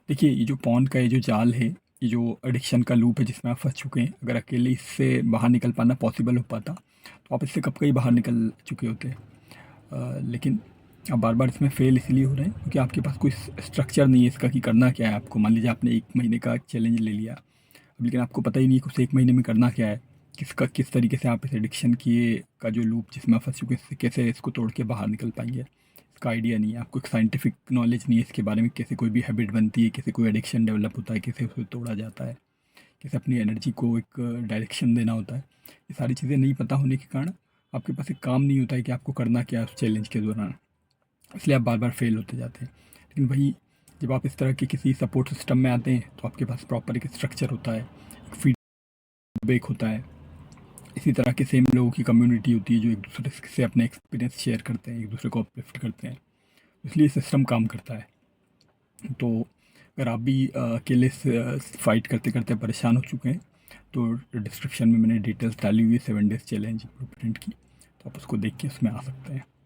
देखिए, ये जो पॉन का ये जो जाल है, ये जो एडिक्शन का लूप है जिसमें आप फँस चुके हैं, अगर अकेले इससे बाहर निकल पाना पॉसिबल हो पाता, तो आप इससे कब का ही बाहर निकल चुके होते। लेकिन आप बार-बार इसमें फ़ेल इसलिए हो रहे हैं क्योंकि आपके पास कोई स्ट्रक्चर नहीं है इसका कि करना क्या है आपको। मान लीजिए आपने 1 महीने का चैलेंज ले लिया, अब लेकिन आपको पता ही नहीं है कि उस 1 महीने में करना क्या है, किस तरीके से आप इस एडिक्शन किए का जो लूप जिसमें आप फँस चुके हैं, इससे कैसे इसको तोड़ के बाहर निकल पाएँगे। इसका आइडिया नहीं है, आपको एक साइंटिफिक नॉलेज नहीं है इसके बारे में, कैसे कोई भी हैबिट बनती है, कैसे कोई एडिक्शन डेवलप होता है, कैसे उसे तोड़ा जाता है, कैसे अपनी एनर्जी को एक डायरेक्शन देना होता है। ये सारी चीज़ें नहीं पता होने के कारण आपके पास एक काम नहीं होता है कि आपको करना क्या है उस चैलेंज के दौरान, इसलिए आप बार-बार फ़ेल होते जाते हैं। लेकिन वही जब आप इस तरह के किसी सपोर्ट सिस्टम में आते हैं, तो आपके पास प्रॉपर एक स्ट्रक्चर होता है, एक फीडबैक होता है। इसी तरह के सेम लोगों की कम्युनिटी होती है जो एक दूसरे से अपने एक्सपीरियंस शेयर करते हैं, एक दूसरे को अपलिफ्ट करते हैं, इसलिए सिस्टम काम करता है। तो अगर आप भी अकेले से फाइट करते करते परेशान हो चुके हैं, तो डिस्क्रिप्शन में मैंने डिटेल्स डाली हुई है 7 डेज़ चैलेंज ब्लूप्रिंट की, तो आप उसको देख के उसमें आ सकते हैं।